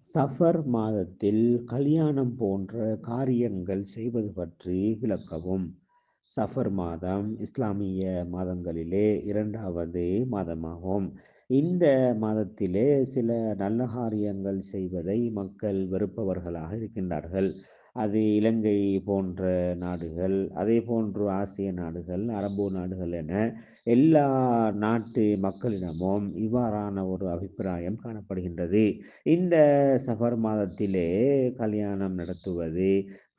Suffer மாதத்தில் கல்யாணம் போன்ற காரியங்கள் செய்வது பற்றி விளக்கவும். சஃபர் மாதம் இஸ்லாமிய மாதங்களிலே 2வது மாதமாகும். இந்த மாதத்திலே சில நல்ல காரியங்கள் செய்வதை மக்கள் வெறுப்பவர்களாக இருக்கின்றார்கள். அது இலங்கை போன்ற நாடுகள், அதேபோன்று ஆசிய நாடுகள், அரபு நாடுகள் என எல்லா நாட்டு மக்களிடமும் இவ்வாறான ஒரு அபிப்பிராயம் காணப்படுகின்றது. இந்த சஃபர் மாதத்திலே கல்யாணம் நடத்துவது,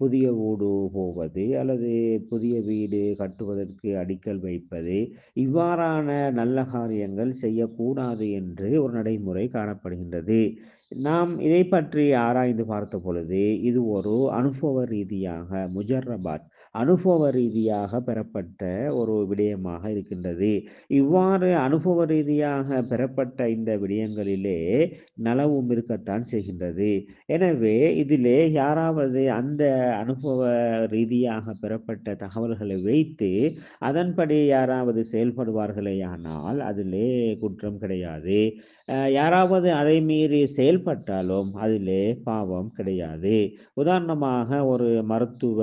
புதிய வீடு போவது அல்லது புதிய வீடு கட்டுவதற்கு அடிக்கல் வைப்பது, இவ்வாறான நல்ல காரியங்கள் செய்யக்கூடாது என்று ஒரு நடைமுறை காணப்படுகின்றது. நாம் இதை பற்றி ஆராய்ந்து பார்த்த பொழுது, இது ஒரு அனுபவ ரீதியாக அனுபவ ரீதியாக பெறப்பட்ட ஒரு விடயமாக இருக்கின்றது. இவ்வாறு அனுபவ ரீதியாக பெறப்பட்ட இந்த விடயங்களிலே நலவும் இருக்கத்தான் செய்கின்றது. எனவே இதிலே யாராவது அந்த அனுபவ ரீதியாக பெறப்பட்ட தகவல்களை வைத்து அதன்படி யாராவது செயல்படுவார்களேயானால் அதிலே குற்றம் கிடையாது. யாராவது அதை மீறி செயல்பட்டாலும் அதிலே பாவம் கிடையாது. உதாரணமாக ஒரு மருத்துவ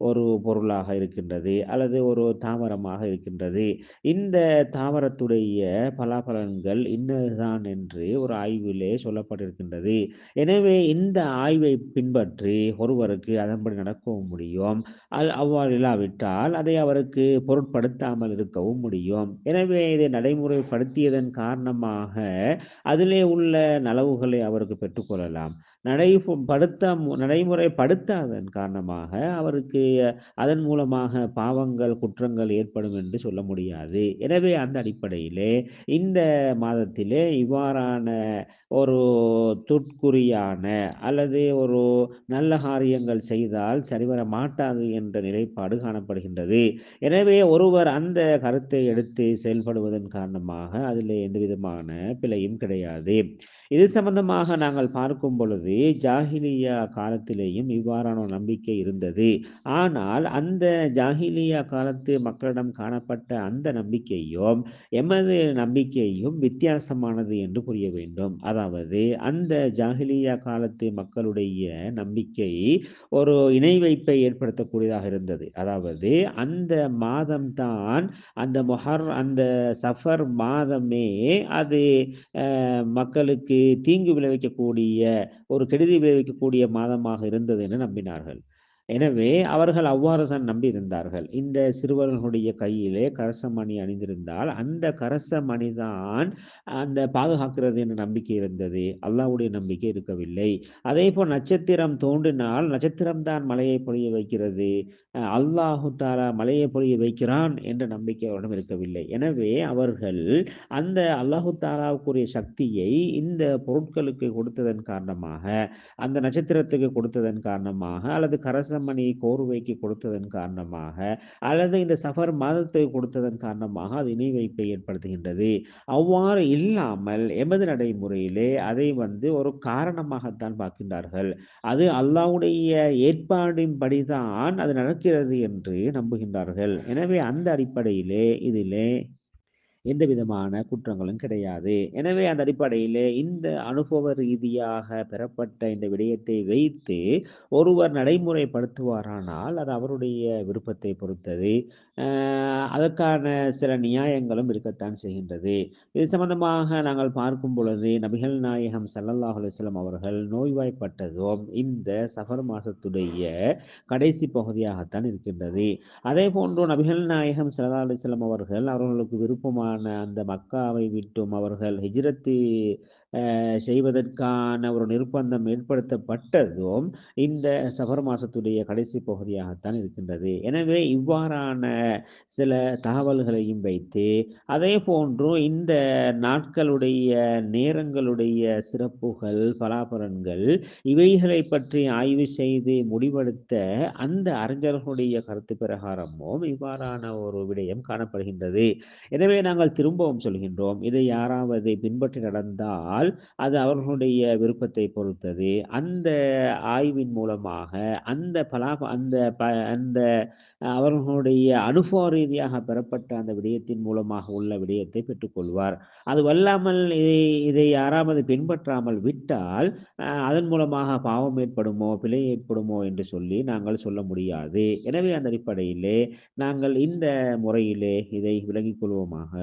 ஒரு பொருளாக இருக்கின்றது அல்லது ஒரு தாவரமாக இருக்கின்றது. இந்த தாவரத்துடைய பலாபலன்கள் இன்னதுதான் என்று ஒரு ஆய்விலே சொல்லப்பட்டிருக்கின்றது. எனவே இந்த ஆய்வை பின்பற்றி ஒருவருக்கு அதன்படி நடக்கவும் முடியும். அவ்வாறு இல்லாவிட்டால் அதை அவருக்கு பொருட்படுத்தாமல் இருக்கவும் முடியும். எனவே இதை நடைமுறைப்படுத்தியதன் காரணமாக அதிலே உள்ள நலவுகளை அவருக்கு பெற்றுக்கொள்ளலாம். நடைமுறைப்படுத்தாதன் காரணமாக அவருக்கு அதன் மூலமாக பாவங்கள், குற்றங்கள் ஏற்படும் என்று சொல்ல முடியாது. எனவே அந்த அடிப்படையிலே இந்த மாதத்திலே இவ்வாறான ஒரு துட்குறியான அல்லது ஒரு நல்ல காரியங்கள் செய்தால் சரிவர மாட்டாது என்ற நிலைப்பாடு காணப்படுகின்றது. எனவே ஒருவர் அந்த கருத்தை எடுத்து செயல்படுவதன் காரணமாக அதிலே எந்தவிதமான பிழையும் கிடையாது. இது சம்பந்தமாக நாங்கள் பார்க்கும் பொழுது ஜாஹிலியா காலத்திலேயும் இவ்வாறான ஒரு நம்பிக்கை இருந்தது. ஆனால் அந்த ஜாஹிலியா காலத்து மக்களிடம் காணப்பட்ட அந்த நம்பிக்கையும் எமது நம்பிக்கையும் வித்தியாசமானது என்று புரிய வேண்டும். அதாவது அந்த ஜாஹிலியா காலத்து மக்களுடைய நம்பிக்கை ஒரு இணை வைப்பை ஏற்படுத்தக்கூடியதாக இருந்தது. அதாவது அந்த மாதம்தான் அந்த சஃபர் மாதமே அது மக்களுக்கு தீங்கு விளைவிக்கக்கூடிய ஒரு கெடுதி விளைவிக்கக்கூடிய மாதமாக இருந்தது என நம்பினார்கள். எனவே அவர்கள் அவ்வாறு தான் நம்பியிருந்தார்கள். இந்த சிறுவர்களுடைய கையிலே கரசமணி அணிந்திருந்தால் அந்த கரசமணி தான் அந்த பாதுகாக்கிறது என்ற நம்பிக்கை இருந்தது. அல்லாஹ்வுடைய நம்பிக்கை இருக்கவில்லை. அதேபோல் நட்சத்திரம் தோன்றினால் நட்சத்திரம் தான் மழையை பொழிய வைக்கிறது. அல்லாஹு தஆலா மழையை பொழிய வைக்கிறான் என்ற நம்பிக்கை அவரிடம் இருக்கவில்லை. எனவே அவர்கள் அந்த அல்லாஹு தஆலாவுக்குரிய சக்தியை இந்த பொருட்களுக்கு கொடுத்ததன் காரணமாக, அந்த நட்சத்திரத்துக்கு கொடுத்ததன் காரணமாக, அல்லது கரசமணி கோர்வைக்கு கொடுத்ததன் காரணமாக, அல்லது இந்த சஃபர் மாதத்துக்கு கொடுத்ததன் காரணமாக அது இணை வைப்பை ஏற்படுத்துகின்றது. அவ்வாறு இல்லாமல் எமது நடைமுறையிலே அதை ஒரு காரணமாகத்தான் பார்க்கின்றார்கள். அது அல்லாஹ்வுடைய ஏற்பாடின்படிதான் அது நடக்கிறது என்று நம்புகின்றார்கள். எனவே அந்த அடிப்படையிலே இதிலே எந்த விதமான குற்றங்களும் கிடையாது. எனவே அந்த அடிப்படையிலே இந்த அனுபவ ரீதியாக பெறப்பட்ட இந்த விடயத்தை வைத்து ஒருவர் நடைமுறைப்படுத்துவாரானால் அது அவருடைய விருப்பத்தை பொறுத்தது. அதற்கான சில நியாயங்களும் இருக்கத்தான் செய்கின்றது. இது சம்பந்தமாக நாங்கள் பார்க்கும் பொழுது நபிகள் நாயகம் ஸல்லல்லாஹு அலைஹி வஸல்லம் அவர்கள் நோய்வாய்ப்பட்டதும் இந்த சஃபர் மாசத்துடைய கடைசி பகுதியாகத்தான் இருக்கின்றது. அதேபோன்று நபிகள் நாயகம் ஸல்லல்லாஹு அலைஹி வஸல்லம் அவர்கள் அவர்களுக்கு விருப்பமான அந்த மக்காவை விட்டும் அவர்கள் ஹிஜ்ரத்து செய்வதற்கான ஒரு நிர்பந்தம் ஏற்படுத்தப்பட்டதும் இந்த சஃபர் மாசத்துடைய கடைசி பகுதியாகத்தான் இருக்கின்றது. எனவே இவ்வாறான சில தகவல்களையும் வைத்து அதேபோன்று இந்த நாட்களுடைய நேரங்களுடைய சிறப்புகள், பலாபலன்கள் இவைகளை பற்றி ஆய்வு செய்து முடிவெடுத்த அந்த அறிஞர்களுடைய கருத்து பிரகாரமும் இவ்வாறான ஒரு விடயம் காணப்படுகின்றது. எனவே நாங்கள் திரும்பவும் சொல்கின்றோம், இதை யாராவது பின்பற்றி நடந்தால் விட்டால், அது அவர்களுடைய விருப்பத்தை பொறுத்தது. அந்த ஆய்வின் மூலமாக அந்த அந்த அந்த அவர்களுடைய அனுபவ ரீதியாக பெறப்பட்ட அந்த விடயத்தின் மூலமாக உள்ள விடயத்தை பெற்றுக்கொள்வார். அதுவல்லாமல் இதை யாராவது பின்பற்றாமல் விட்டால், அதன் மூலமாக பாவம் ஏற்படுமோ, பிழை ஏற்படுமோ என்று சொல்லி நாங்கள் சொல்ல முடியாது. எனவே அந்த அடிப்படையிலே நாங்கள் இந்த முறையிலே இதை விளங்கிக் கொள்வோமாக.